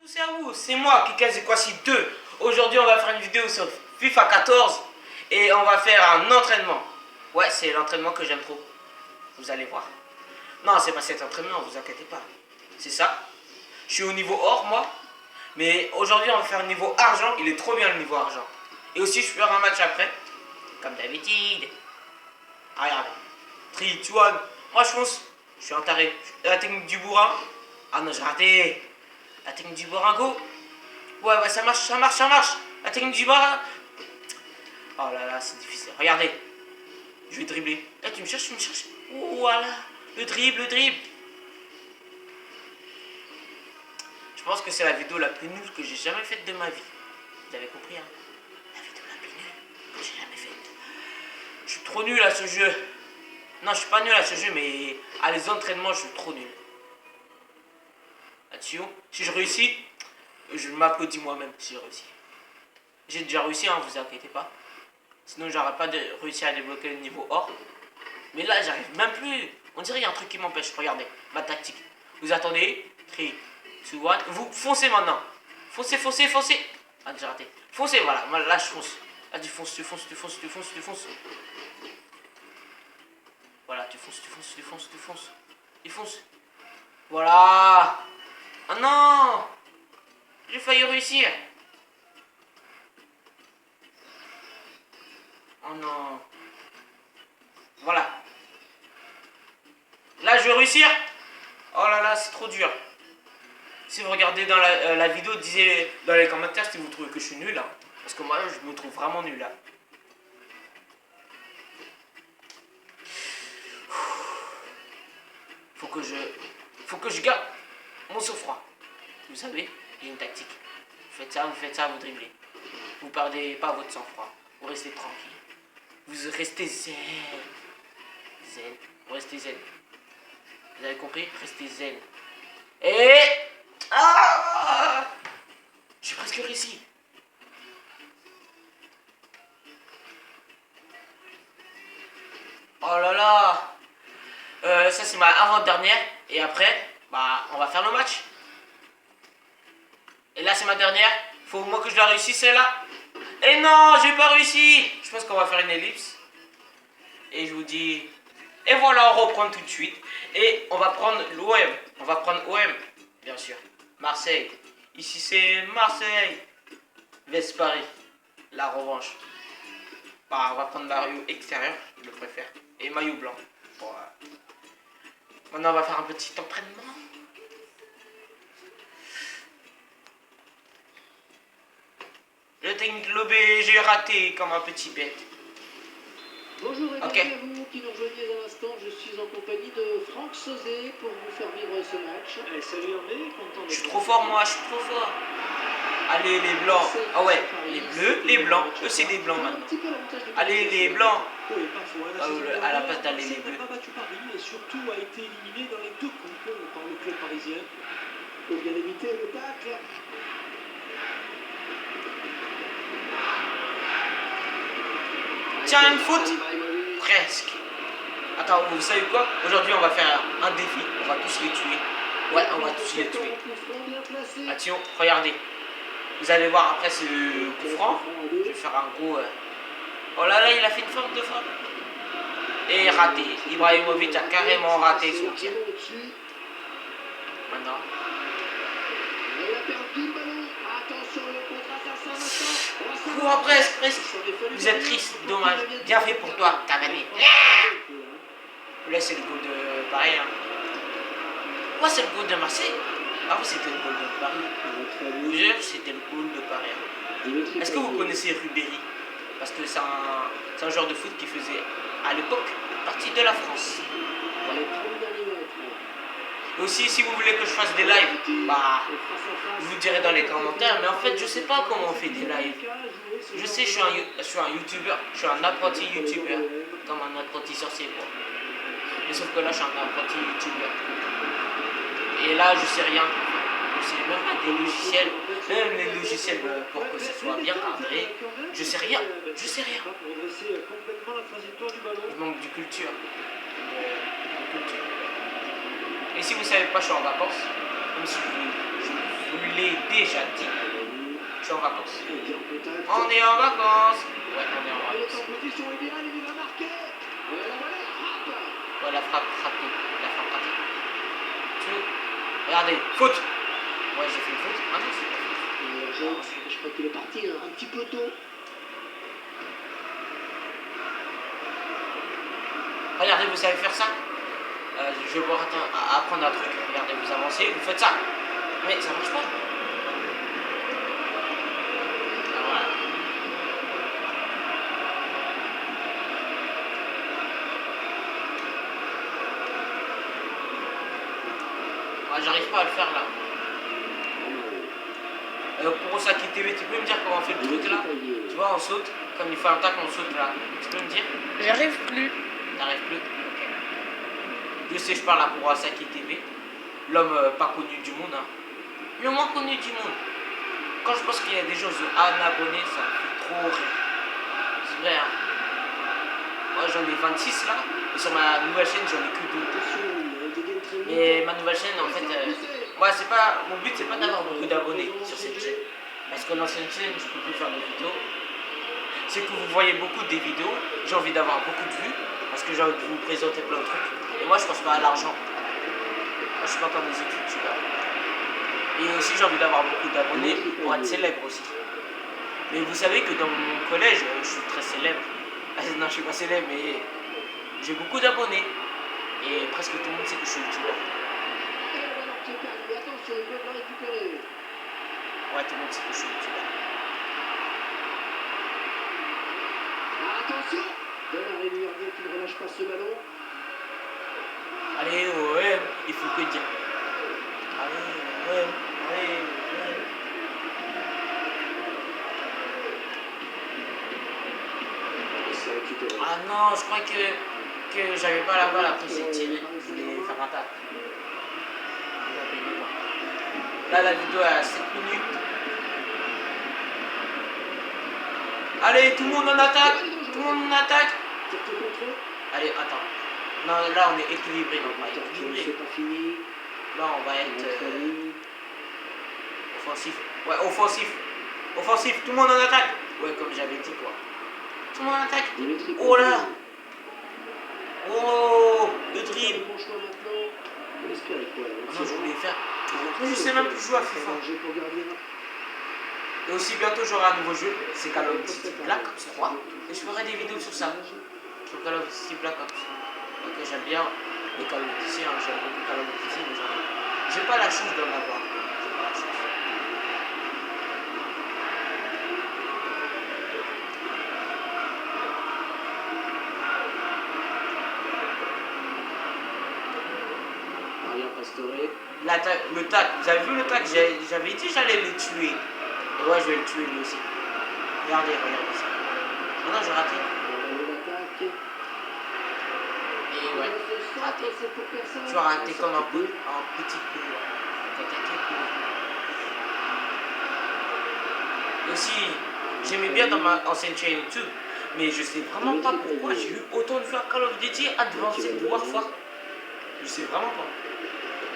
C'est à vous, c'est moi, Kikazekwashi 2. Aujourd'hui, on va faire une vidéo sur FIFA 14 et on va faire un entraînement. Ouais, c'est l'entraînement que j'aime trop. Vous allez voir. Non, c'est pas cet entraînement, vous inquiétez pas. C'est ça. Je suis au niveau or, moi. Mais aujourd'hui, on va faire le niveau argent. Il est trop bien le niveau argent. Et aussi, je ferai un match après. Comme d'habitude. Ah, regardez. 3, 2, 1. Moi, je fonce. Je suis un taré. La technique du bourrin. Ah non, j'ai raté. La technique du bourrin, go. Ouais, ça marche, ça marche, ça marche. La technique du bourrin. Oh là là, c'est difficile. Regardez. Je vais dribbler. Eh, tu me cherches, tu me cherches. Oh, voilà. Le dribble, le dribble. Je pense que c'est la vidéo la plus nulle que j'ai jamais faite de ma vie. Vous avez compris, hein? La vidéo la plus nulle que j'ai jamais faite. Je suis trop nul à ce jeu. Non, je suis pas nul à ce jeu, mais à les entraînements, je suis trop nul. Attention, si je réussis, je m'applaudis moi-même si j'ai réussi. J'ai déjà réussi, hein, vous inquiétez pas. Sinon, j'aurais pas réussi à débloquer le niveau or. Mais là, j'arrive même plus. On dirait qu'il y a un truc qui m'empêche. Regardez, ma tactique. Vous attendez. 3, 2, 1. Vous foncez maintenant. Foncez, foncez, foncez. Ah, j'ai raté. Foncez, voilà. Là, je fonce. Là, tu fonces, tu fonces, tu fonces, tu fonces, tu fonces. Voilà, tu fonces, tu fonces, tu fonces, tu fonces. Tu fonces. Voilà. Ah non. J'ai failli réussir. Oh non. Voilà. Là, je vais réussir. Oh là là, c'est trop dur. Si vous regardez dans la vidéo, disez dans les commentaires si vous trouvez que je suis nul. Hein. Parce que moi, je me trouve vraiment nul là. Faut que je garde mon sang-froid. Vous savez, j'ai une tactique. Vous faites ça, vous dribblez. Vous perdez pas votre sang-froid. Vous restez tranquille. Vous restez zen. Zen. Vous restez zen. Vous avez compris? Restez zen. Et... Ah! J'ai presque réussi. Oh là là. Ça c'est ma avant-dernière. Et après, bah, on va faire le match. Et là c'est ma dernière. Faut au moins que je la réussisse celle-là. Et non, j'ai pas réussi. Je pense qu'on va faire une ellipse. Et je vous dis... Et voilà, on reprend tout de suite. Et on va prendre l'OM. On va prendre OM, bien sûr. Marseille. Ici c'est Marseille. Vs Paris. La revanche. Bah, on va prendre maillot extérieur, je le préfère. Et maillot blanc. Bon, maintenant on va faire un petit entraînement. Le technique lobé, j'ai raté comme un petit bête. Bonjour et bienvenue à vous qui nous rejoignez à l'instant. Je suis en compagnie de Franck Sauzet pour vous faire vivre ce match. Salut André, content de... Je suis trop fort moi, je suis trop fort. Allez les blancs. Ah ouais, les bleus, les blancs. Eux c'est des blancs maintenant. Allez les blancs. Oui, parfois, à la place d'aller les bleus. bleus. N'a pas battu Paris et surtout a été éliminé dans les deux groupes par le club parisien. Pour bien éviter le tacle. Tiens, une faute. Presque. Attends, vous savez quoi? Aujourd'hui on va faire un défi. On va tous les tuer. Ouais, on va tous les tuer. Attention, regardez. Vous allez voir après ce coup franc. Je vais faire un gros... Oh là là, il a fait une forme de frappe. Et raté. Ibrahimovic a carrément raté son tir. Maintenant. Cours presque, presque. Vous êtes triste, dommage. Bien fait pour toi, t'as gagné. Là c'est le goal de Paris. Hein. Moi c'est le goal de Marseille. Ah oui, c'était le goal de Paris. Je vous jure, c'était le goal de Paris. Hein. Est-ce que vous connaissez Ribéry? Parce que c'est un joueur de foot qui faisait à l'époque partie de la France. Voilà. Et aussi, si vous voulez que je fasse des lives, bah, je vous dirai dans les commentaires. Mais en fait, je sais pas comment on fait des lives. Je sais, je suis un youtubeur, je suis un apprenti youtubeur, comme un apprenti sorcier quoi. Mais sauf que là, je suis un apprenti youtubeur. Et là, je sais rien. Je sais même pas des logiciels, même les logiciels pour que ça soit bien cadré. Je sais rien, je sais rien. Je manque de culture. Et si vous savez pas, je suis en vacances. Même si je vous l'ai déjà dit, je suis en vacances. Et bien en contact. On est en vacances. Ouais, on est en Il est vacances. en position idéale, il va marquer. La volée, frappe. Ouais, la frappe ratée. La frappe ratée. Regardez, faute. Ouais, j'ai fait une faute. Ah non, c'est pas faute. Je crois qu'il est parti un petit peu tôt. Regardez, vous savez faire ça. Je vais vous apprendre un truc. Regardez, vous avancez, vous faites ça. Mais ça marche pas. Ah, voilà. Ah, j'arrive pas à le faire là. Pour Osaki TV, tu peux me dire comment on fait le truc là? Tu vois, on saute. Comme il faut un tac, on saute là. Tu peux me dire? J'arrive plus. T'arrives plus? Ok. Je sais, je parle là pour Osaki TV. L'homme pas connu du monde. Hein. Le moins connu du monde. Quand je pense qu'il y a des gens en abonnés, ça me fait trop rire. C'est vrai. Hein. Moi j'en ai 26 là. Et sur ma nouvelle chaîne, j'en ai que 2. Mais ma nouvelle chaîne, en fait, moi, c'est pas, mon but, c'est pas d'avoir beaucoup d'abonnés sur cette chaîne. Parce que l'ancienne chaîne, je peux plus faire de vidéos. C'est que vous voyez beaucoup des vidéos, j'ai envie d'avoir beaucoup de vues, parce que j'ai envie de vous présenter plein de trucs. Et moi, je pense pas à l'argent. Moi, je suis pas comme les autres youtubeurs. Et aussi, j'ai envie d'avoir beaucoup d'abonnés pour être célèbre aussi. Mais vous savez que dans mon collège, je suis très célèbre. Non, je suis pas célèbre, mais j'ai beaucoup d'abonnés. Et presque tout le monde sait que je suis youtubeur. Attention, il veut la récupérer. Ouais, tout le monde sait que je suis youtubeur. Attention. Belle Rémi Gardien qui ne relâche pas ce ballon. Allez, ouais, il faut que dire. Allez, ouais, allez, ouais. C'est récupéré. Ah non, je crois que j'avais pas la balle, après j'ai tiré. Je voulais faire un tap. Là, la vidéo est à 7 minutes. Allez, tout le monde en attaque. Tout le monde en attaque. Allez, attends. Non, là, on est équilibré. On va être équilibré. C'est pas fini. Là, on va être offensif. Ouais, offensif. Offensif. Tout le monde en attaque. Ouais, comme j'avais dit, quoi. Tout le monde en attaque. Oh là. Oh, le dribble. Ah non, je voulais faire. Je sais même plus jouer à FIFA. Et aussi bientôt j'aurai un nouveau jeu, c'est Call of Duty Black Ops 3. Et je ferai des vidéos sur ça. Sur Call of Duty Black Ops. Ok, j'aime bien les Call of Duty, hein, j'aime beaucoup Call of Duty, mais j'ai pas la chance d'en avoir. J'ai pas la chance. Le tac, vous avez vu le tac? J'avais dit j'allais le tuer. Et ouais, je vais le tuer lui aussi. Regardez, regardez ça. Oh non, j'ai raté. Et ouais, raté. Tu as raté comme un petit coup. Aussi, j'aimais bien dans ma ancienne chaîne YouTube, mais je sais vraiment pas pourquoi j'ai eu autant de vues à Call of Duty Advanced Warfare. Je sais vraiment pas.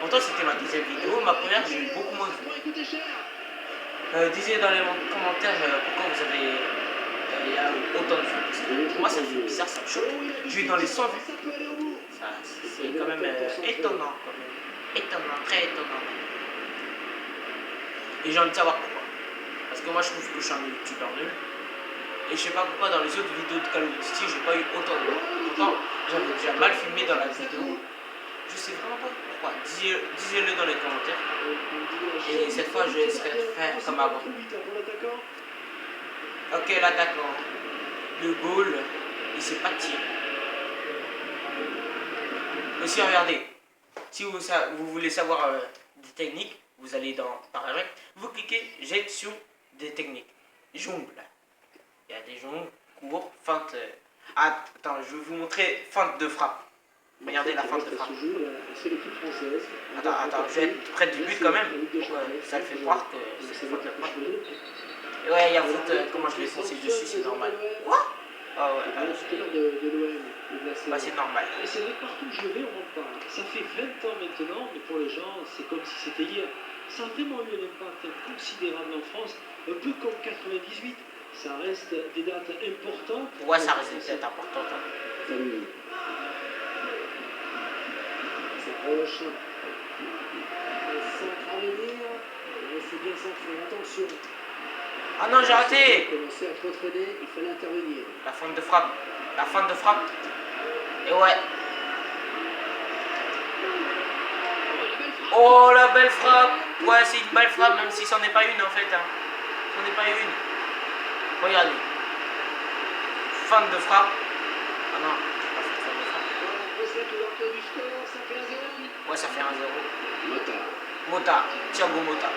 Pourtant, c'était ma deuxième vidéo. Ma première, j'ai eu beaucoup moins de vues. Disez dans les commentaires pourquoi vous avez autant de vues. Parce que pour moi, ça fait bizarre, ça me choque. J'ai eu dans les 100 vues. C'est quand même étonnant. Étonnant, très étonnant. Et j'ai envie de savoir pourquoi. Parce que moi, je trouve que je suis un youtubeur nul. Et je sais pas pourquoi dans les autres vidéos de Call of Duty, j'ai pas eu autant de vues. Pourtant, j'avais déjà mal filmé dans la vidéo. Je sais vraiment pas pourquoi. Disez-le dans les commentaires. Et cette fois, je laisserai faire comme avant. Ok, l'attaquant. Le goal, il sait pas tirer. Aussi, regardez. Si vous voulez savoir des techniques, vous allez dans paramètres. Vous cliquez gestion des techniques. Jongle. Il y a des jongles, courts, feinte. Attends, je vais vous montrer feinte de frappe. Regardez la feinte de frappe. Attends, je vais être près du but quand même. Ça le fait croire que c'est faute de frappe. Et ouais, il y a faute, comment je l'ai foncé dessus, c'est normal. Quoi? Ah ouais, bah c'est normal. C'est vrai que partout où je le vais, on monte pas. Ça fait 20 ans maintenant, mais pour les gens, c'est comme si c'était hier. Ça a vraiment eu un impact considérable en France, un peu comme 98. Ça reste des dates importantes. Ouais, ça reste des dates importantes. Hein. Famille. S'approche. Le centre à venir. Et c'est bien centré. Attention. Ah non, j'ai raté. Il a commencé à retraîner, il fallait intervenir. La feinte de frappe. La feinte de frappe. Et ouais. Oh, la belle frappe. Ouais, c'est une belle frappe, même si c'en est pas une en fait. Hein. C'en est pas une. Regardez. Feinte de frappe. Ah non, pas feinte de frappe. Ouais, ça fait 1-0. Mota. Mota. Thiago Mota.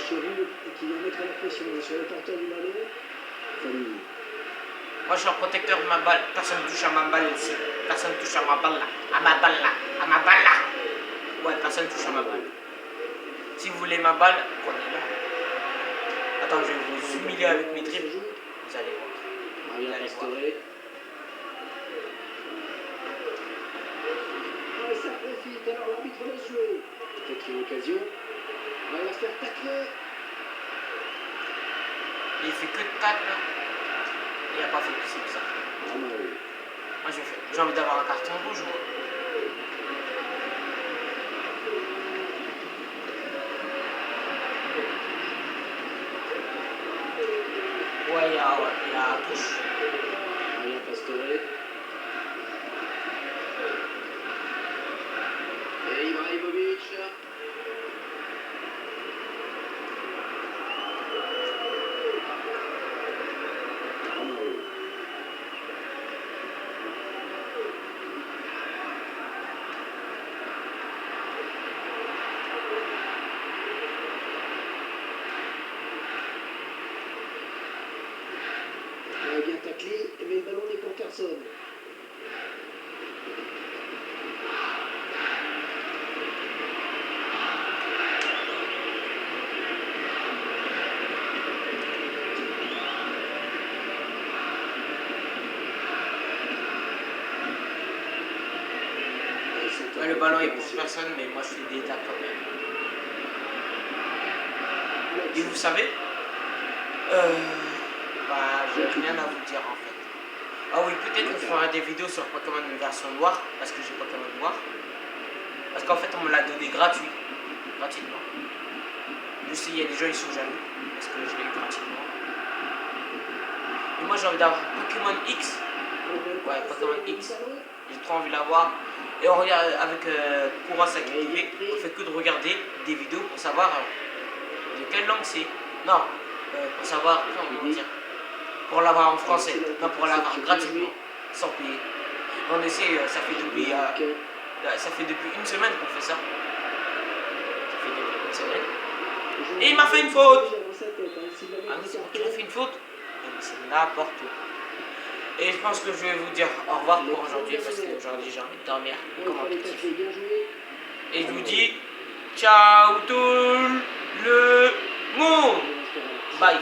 Chérou qui vient mettre la pression sur le porteur du ballon. Famille. Moi, je suis un protecteur de ma balle. Personne ne touche à ma balle ici. Personne ne touche à ma balle là. À ma balle là. À ma balle là. Ouais, personne ne touche à ma balle. Si vous voulez ma balle, prenez-la. Attends, je vais vous humilier avec mes dribbles. Vous allez voir. Maria Pastore. Ça profite, alors l'arbitre laisse jouer. Peut-être une occasion. On va se faire tacler. Il fait que de tacle là. Il n'a pas fait plus que ça. Moi j'ai envie d'avoir un carton rouge. Moi. Ouais, il y a touche. Maria Pastore. Et Ibrahimovic. Bien taclé, mais le ballon n'est pour personne. Ouais, le ballon est pour personne, mais moi je fais des tacles quand même. Et vous savez, bah, j'ai rien à vous dire en fait. Ah oui, peut-être qu'on fera des vidéos sur Pokémon version noire, parce que j'ai Pokémon noir. Parce qu'en fait, on me l'a donné gratuitement. Je sais, il y a des gens, ils sont jaloux, parce que je l'ai eu gratuitement. Et moi, j'ai envie d'avoir Pokémon X. Ouais, Pokémon X. J'ai trop envie de l'avoir. Et on regarde avec Kurosaki TV, on fait que de regarder des vidéos pour savoir de quelle langue c'est. Non, pour savoir, comment dire, pour l'avoir en français, pas pour l'avoir gratuitement, sans payer. On essaie, ça fait depuis une semaine qu'on fait ça. Ça fait depuis une semaine. Et il m'a fait une faute. Ah mais c'est moi qui m'a fait une faute. C'est n'importe quoi. Et je pense que je vais vous dire au revoir pour aujourd'hui parce qu'aujourd'hui j'ai envie de dormir. Comment tu kiffes. Et je vous dis ciao tout le monde. Bye.